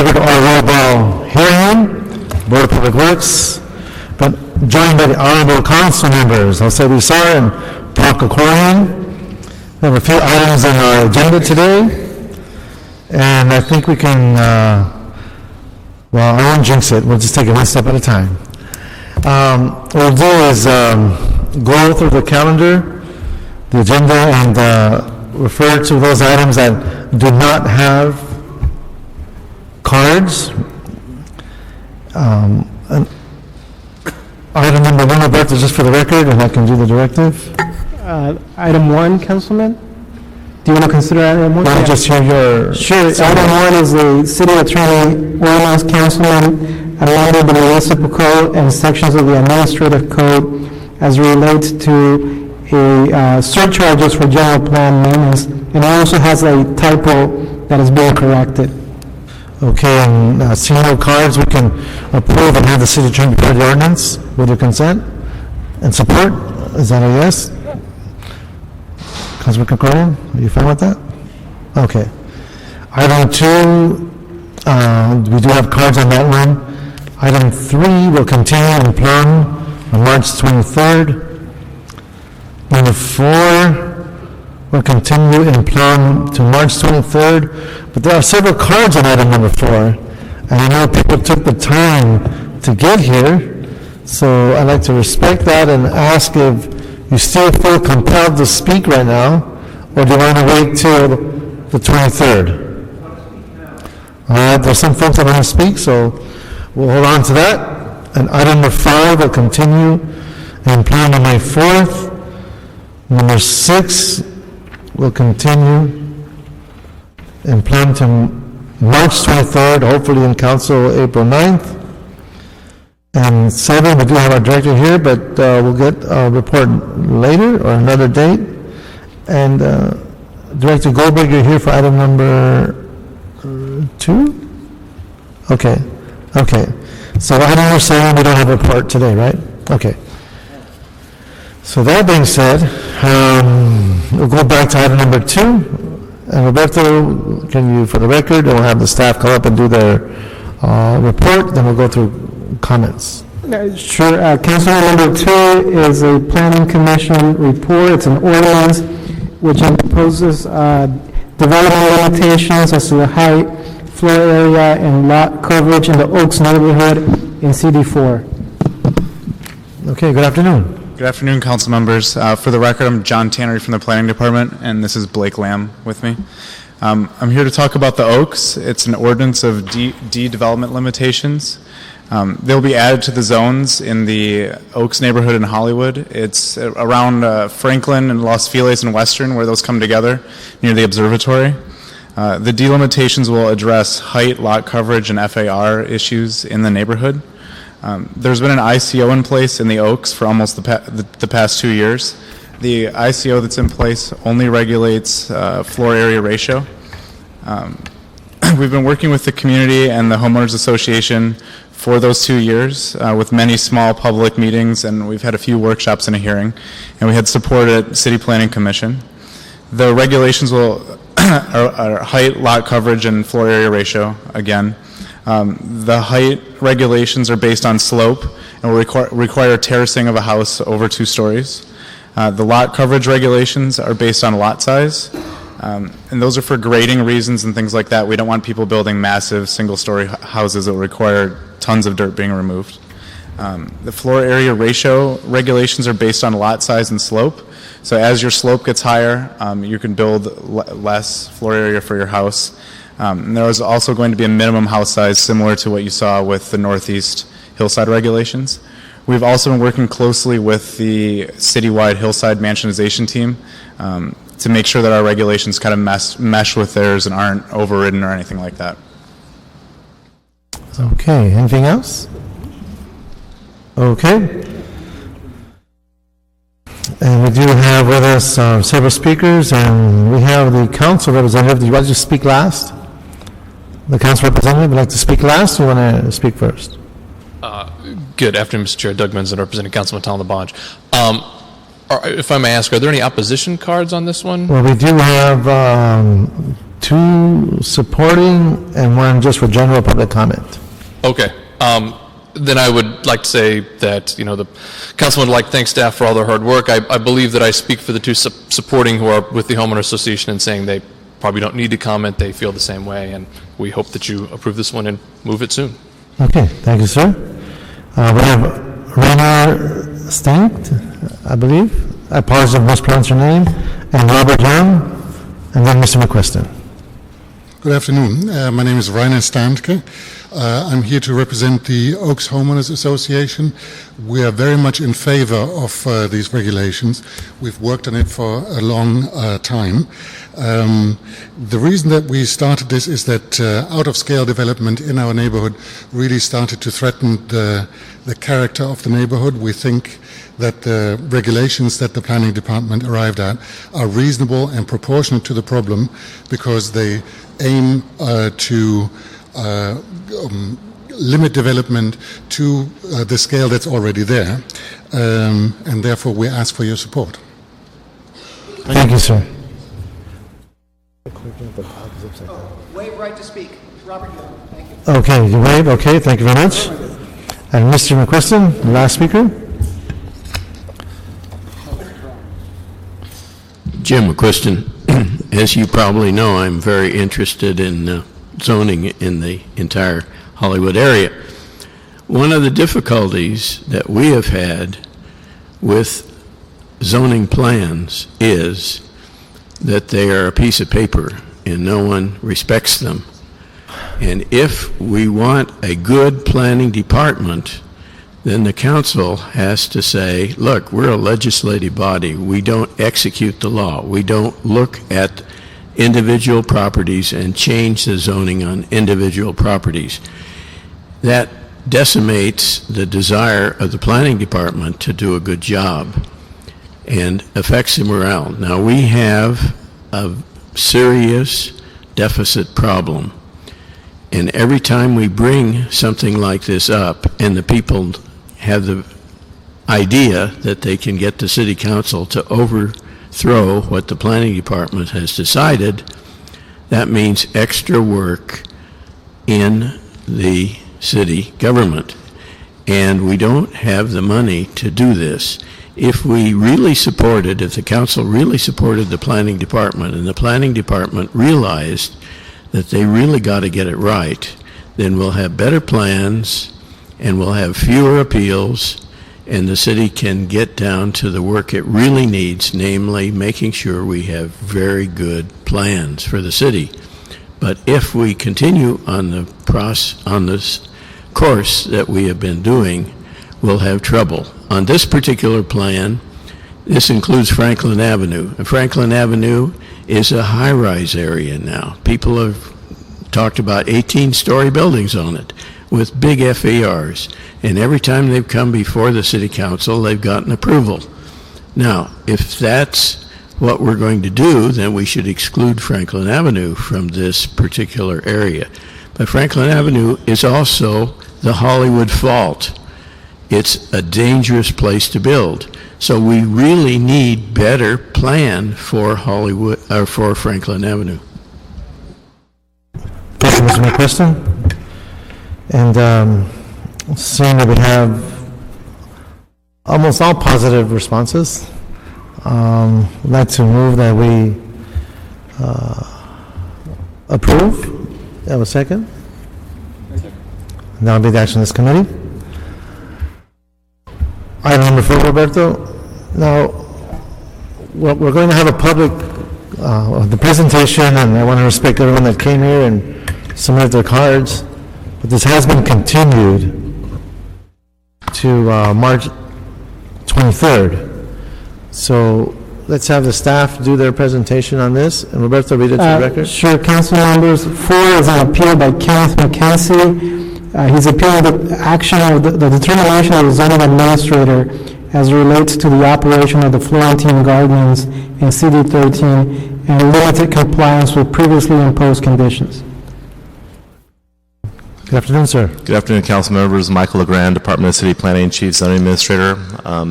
over to our roll call hearing, Board of Public Works, but joined by the honorable council members, Jose Rizar and Paul Krikorian. We have a few items on our agenda today, and I think we can, well, I won't jinx it. We'll just take it one step at a time. What we'll do is go through the calendar, the agenda, and refer to those items that do not have cards. And item number one, Roberto, just for the record, and I can do the directive. Item 1, Councilman? Do you want to consider item 1? Let me just hear your... Sure. Item 1 is the city attorney ordinance, Councilman, amended the municipal code and sections of the administrative code as it relates to surcharges for general plan maintenance, and it also has a typo that is being corrected. Okay, and seeing no cards, we can approve and have the city attorney prepare the ordinance with your consent and support. Is that a yes? Councilman Krikorian, are you fine with that? Okay. Item 2, we do have cards on that one. Item 3 will continue in plan on March 23rd. Number 4 will continue in plan to March 23rd, but there are several cards on item number 4, and I know people took the time to get here, so I'd like to respect that and ask if you still feel compelled to speak right now, or do you want to wait till the 23rd? All right, there's some folks that want to speak, so we'll hold on to that. And item number 5 will continue in plan on May 4th. Number 6 will continue in plan to March 23rd, hopefully in council April 9th. And 7, we do have our director here, but we'll get a report later or another date. And Director Goldberg, you're here for item number 2? Okay. So item number 7, we don't have a report today, right? Okay. So that being said, we'll go back to item number 2. And Roberto, can you, for the record, and we'll have the staff come up and do their report, then we'll go through comments. Sure. Councilman, number 2 is a planning commission report. It's an ordinance which imposes development limitations as to the height, floor area, and lot coverage in the Oaks neighborhood in CD4. Okay, good afternoon. Good afternoon, council members. For the record, I'm John Tannery from the Planning Department, and this is Blake Lamb with me. I'm here to talk about the Oaks. It's an ordinance of development limitations. They'll be added to the zones in the Oaks neighborhood in Hollywood. It's around Franklin and Los Feliz and Western, where those come together near the observatory. The delimitations will address height, lot coverage, and FAR issues in the neighborhood. There's been an ICO in place in the Oaks for almost the past 2 years. The ICO that's in place only regulates floor area ratio. We've been working with the community and the Homeowners Association for those 2 years with many small public meetings, and we've had a few workshops and a hearing, and we had support at City Planning Commission. The regulations will are height, lot coverage, and floor area ratio again. The height regulations are based on slope and will require terracing of a house over 2 stories. The lot coverage regulations are based on lot size, and those are for grading reasons and things like that. We don't want people building massive single-story houses that will require tons of dirt being removed. The floor area ratio regulations are based on lot size and slope. So as your slope gets higher, you can build less floor area for your house. And there is also going to be a minimum house size similar to what you saw with the Northeast Hillside regulations. We've also been working closely with the citywide Hillside Mansionization team to make sure that our regulations kind of mesh with theirs and aren't overridden or anything like that. Okay, anything else? Okay. And we do have with us several speakers, and we have the council representative. Do you want to speak last? The council representative would like to speak last, or you want to speak first? Good afternoon, Mr. Chair. Doug Minzen, representing Councilman Tom LaBonge. If I may ask, are there any opposition cards on this one? Well, we do have two supporting and one just for general public comment. Okay. Then I would like to say that, you know, the council would like to thank staff for all their hard work. I believe that I speak for the two supporting who are with the homeowner association and saying they probably don't need to comment. They feel the same way, and we hope that you approve this one and move it soon. Okay, thank you, sir. We have Rainer Stank, I believe. I apologize if I mispronounced your name. And Robert Young, and then Mr. McQuiston. Good afternoon. My name is Rainer Standke. I'm here to represent the Oaks Homeowners Association. We are very much in favor of these regulations. We've worked on it for a long time. The reason that we started this is that out-of-scale development in our neighborhood really started to threaten the character of the neighborhood. We think that the regulations that the planning department arrived at are reasonable and proportionate to the problem because they aim to limit development to the scale that's already there, and therefore we ask for your support. Thank you, sir. Waive right to speak. Robert Young, thank you. Okay, you waive, okay, thank you very much. And Mr. McQuiston, the last speaker. Jim McQuiston. As you probably know, I'm very interested in zoning in the entire Hollywood area. One of the difficulties that we have had with zoning plans is that they are a piece of paper and no one respects them. And if we want a good planning department, then the council has to say, look, we're a legislative body. We don't execute the law. We don't look at individual properties and change the zoning on individual properties. That decimates the desire of the planning department to do a good job and affects the morale. Now, we have a serious deficit problem. And every time we bring something like this up and the people have the idea that they can get the city council to overthrow what the planning department has decided, that means extra work in the city government. And we don't have the money to do this. If we really supported, if the council really supported the planning department and the planning department realized that they really got to get it right, then we'll have better plans and we'll have fewer appeals, and the city can get down to the work it really needs, namely making sure we have very good plans for the city. But if we continue on this course that we have been doing, we'll have trouble. On this particular plan, this includes Franklin Avenue. And Franklin Avenue is a high-rise area now. People have talked about 18-story buildings on it with big FARs. And every time they've come before the city council, they've gotten approval. Now, if that's what we're going to do, then we should exclude Franklin Avenue from this particular area. But Franklin Avenue is also the Hollywood fault. It's a dangerous place to build. So we really need better plan for Hollywood or for Franklin Avenue. Thank you, Mr. McQuiston. And seeing that we have almost all positive responses, I'd like to move that we approve. Have a second? That will be the action of this committee. Item number 4, Roberto. Now, we're going to have a public, the presentation, and I want to respect everyone that came here and submitted their cards, but this has been continued to March 23rd. So let's have the staff do their presentation on this, and Roberto, read it to the record. Sure, council members. 4 is an appeal by Kenneth McKenzie. He's appealing the action of the determination of the zoning administrator as relates to the operation of the Florentine Gardens in CD 13 and limited compliance with previously imposed conditions. Good afternoon, sir. Good afternoon, council members. Michael LeGrand, Department of City Planning, Chief Zoning Administrator.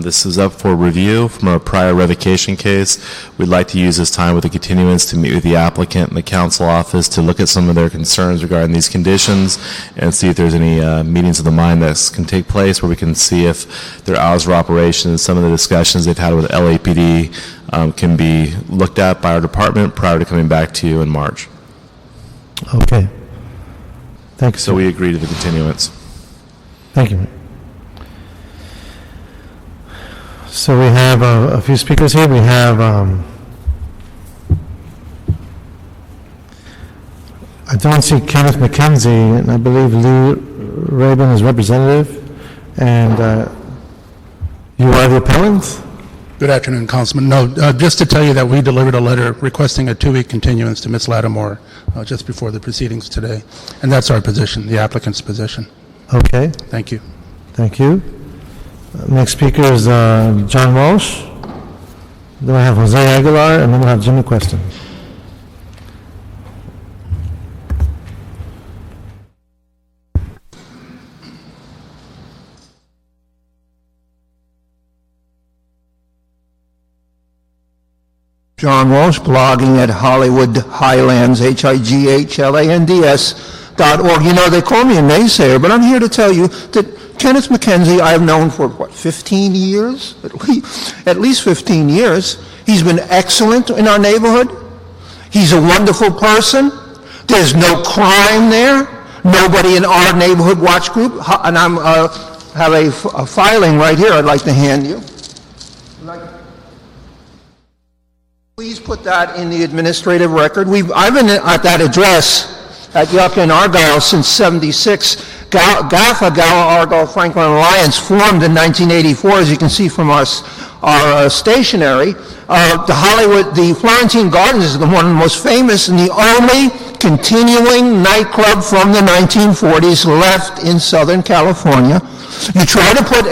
This is up for review from a prior revocation case. We'd like to use this time with the continuance to meet with the applicant and the council office to look at some of their concerns regarding these conditions and see if there's any meetings of the mind that can take place where we can see if their hours of operation and some of the discussions they've had with LAPD can be looked at by our department prior to coming back to you in March. Okay. Thank you, sir. So we agree to the continuance. Thank you. So we have a few speakers here. We have, I don't see Kenneth McKenzie, and I believe Lou Rabin is representative, and you are the appellant? Good afternoon, Councilman. No, just to tell you that we delivered a letter requesting a 2-week continuance to Ms. Lattimore just before the proceedings today, and that's our position, the applicant's position. Okay, Thank you. thank you. Next speaker is John Walsh. Then I have Jose Aguilar, and then we'll have Jimmy Queston. John Walsh, blogging at Hollywood Highlands, HIGHLANDS.org. You know, they call me a naysayer, but I'm here to tell you that Kenneth McKenzie I have known for, 15 years? At least 15 years. He's been excellent in our neighborhood. He's a wonderful person. There's no crime there. Nobody in our neighborhood watch group. And I have a filing right here I'd like to hand you. Please put that in the administrative record. I've been at that address at Yucca and Argyle since '76. GAFA, Gower Argyle Franklin Alliance, formed in 1984, as you can see from our stationery. The Florentine Gardens is one of the most famous and the only continuing nightclub from the 1940s left in Southern California. You try to put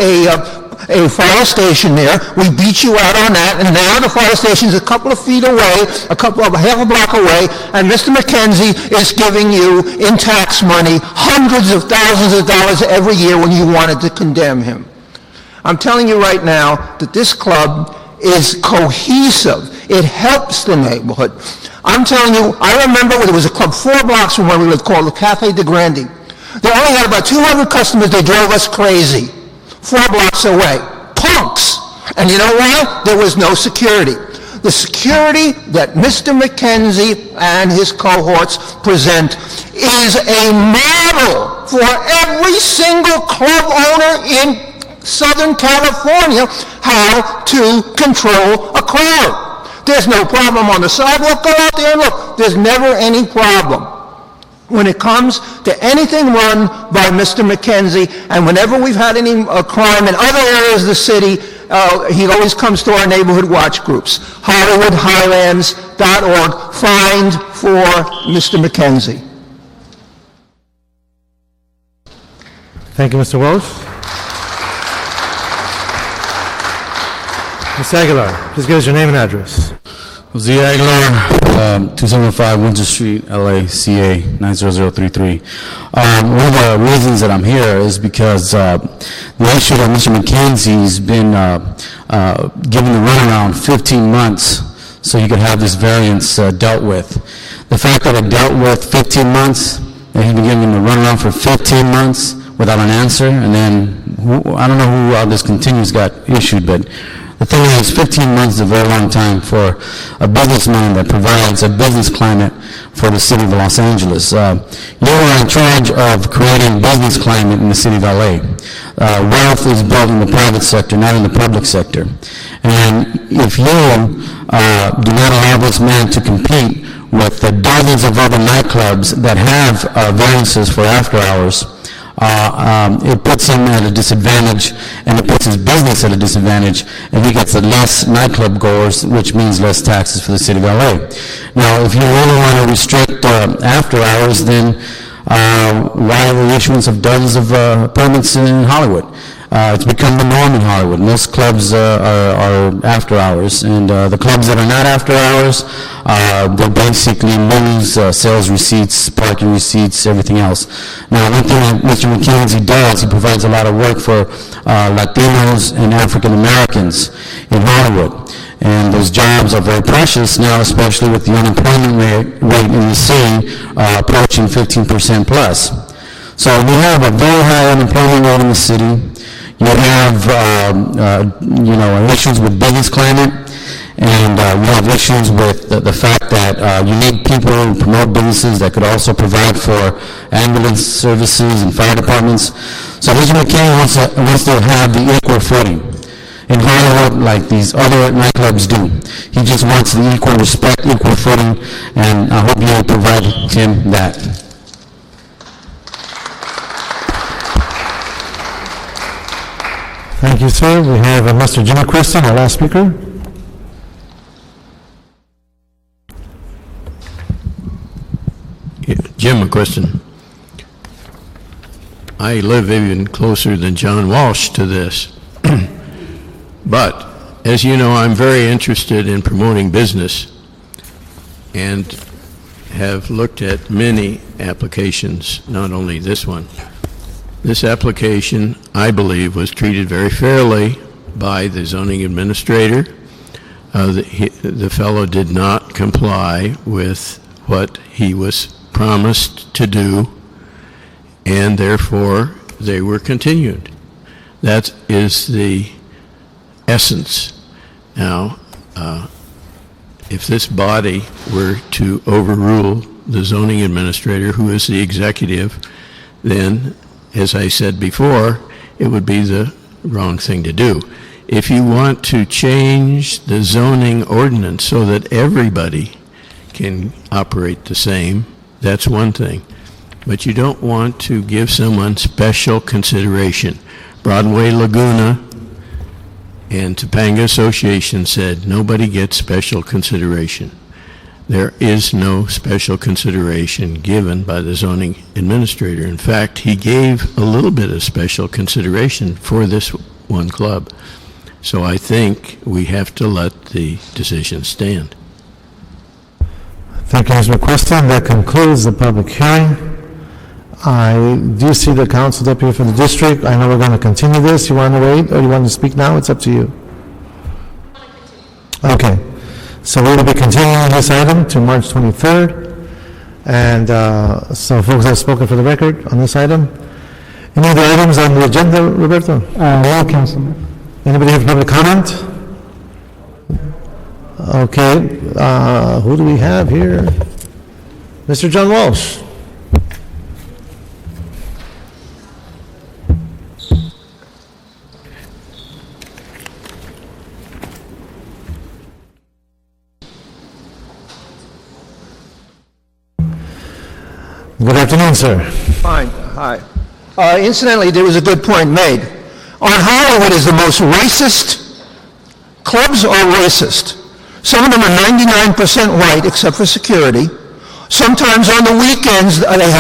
a fire station there. We beat you out on that, and now the fire station is a couple of feet away, half a block away, and Mr. McKenzie is giving you, in tax money, hundreds of thousands of dollars every year when you wanted to condemn him. I'm telling you right now that this club is cohesive. It helps the neighborhood. I'm telling you, I remember when there was a club 4 blocks from where we lived called the Cafe de Grandi. They only had about 200 customers. They drove us crazy. 4 blocks away. Punks! And you know why? There was no security. The security that Mr. McKenzie and his cohorts present is a model for every single club owner in Southern California how to control a crowd. There's no problem on the sidewalk. Go out there and look. There's never any problem when it comes to anything run by Mr. McKenzie, and whenever we've had any crime in other areas of the city, he always comes to our neighborhood watch groups. HollywoodHighlands.org, find for Mr. McKenzie. Thank you, Mr. Walsh. Ms. Aguilar, please give us your name and address. Jose Aguilar, 275 Windsor Street, LA, CA 90033. One of the reasons that I'm here is because the issue that Mr. McKenzie's been given the runaround 15 months so he could have this variance dealt with. The fact that it dealt with 15 months, that he's been given the runaround for 15 months without an answer, and then I don't know who this continues got issued, but the thing is, 15 months is a very long time for a businessman that provides a business climate for the city of Los Angeles. You are in charge of creating business climate in the city of LA. Wealth is built in the private sector, not in the public sector. And if you do not allow this man to compete with the dozens of other nightclubs that have variances for after hours, it puts him at a disadvantage, and it puts his business at a disadvantage, and he gets less nightclub goers, which means less taxes for the city of LA. Now, if you really want to restrict after hours, then why the issuance of dozens of permits in Hollywood? It's become the norm in Hollywood. Most clubs are after hours, and the clubs that are not after hours, they basically lose sales receipts, parking receipts, everything else. Now, one thing that Mr. McKenzie does, he provides a lot of work for Latinos and African Americans in Hollywood. And those jobs are very precious now, especially with the unemployment rate in the city approaching 15% plus. So we have a very high unemployment rate in the city. You have, issues with business climate, and you have issues with the fact that you need people who promote businesses that could also provide for ambulance services and fire departments. So Mr. McCain wants to have the equal footing in Hollywood like these other nightclubs do. He just wants the equal respect, equal footing, and I hope you will provide him that. Thank you, sir. We have Mr. Jimmy Christian, our last speaker. Jim, a question. I live even closer than John Walsh to this. But, as you know, I'm very interested in promoting business and have looked at many applications, not only this one. This application, I believe, was treated very fairly by the zoning administrator. The fellow did not comply with what he was promised to do, and therefore they were continued. That is the essence. Now, if this body were to overrule the zoning administrator, who is the executive, then, as I said before, it would be the wrong thing to do. If you want to change the zoning ordinance so that everybody can operate the same, that's one thing. But you don't want to give someone special consideration. Broadway Laguna and Topanga Association said nobody gets special consideration. There is no special consideration given by the zoning administrator. In fact, he gave a little bit of special consideration for this one club. So I think we have to let the decision stand. Thank you, Mr. McQuiston. That concludes the public hearing. I do see the council deputy from the district. I know we're going to continue this. You want to wait or you want to speak now? It's up to you. Okay. So we will be continuing this item to March 23rd. And so folks have spoken for the record on this item. Any other items on the agenda, Roberto? No, Councilman. Anybody have public comment? Okay. Who do we have here? Mr. John Walsh. Good afternoon, sir. Fine, hi. Incidentally, there was a good point made. On Hollywood is the most racist. Clubs are racist. Some of them are 99% white, except for security. Sometimes on the weekends, they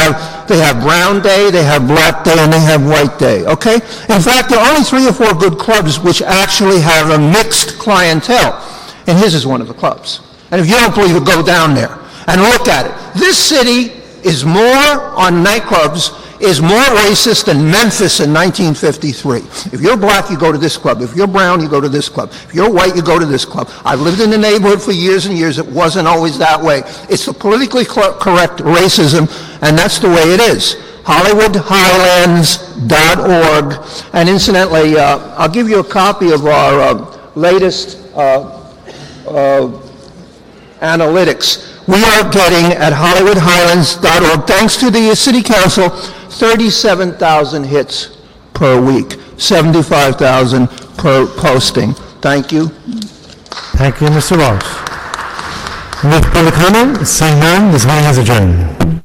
have brown day, they have black day, and they have white day, okay? In fact, there are only 3 or 4 good clubs which actually have a mixed clientele, and his is one of the clubs. And if you don't believe it, go down there and look at it. This city is more on nightclubs, is more racist than Memphis in 1953. If you're black, you go to this club. If you're brown, you go to this club. If you're white, you go to this club. I've lived in the neighborhood for years and years. It wasn't always that way. It's the politically correct racism, and that's the way it is. HollywoodHighlands.org. And incidentally, I'll give you a copy of our latest analytics. We are getting at HollywoodHighlands.org, thanks to the City Council, 37,000 hits per week, 75,000 per posting. Thank you. Thank you, Mr. Walsh. Any public comment? Seeing none, this meeting is adjourned.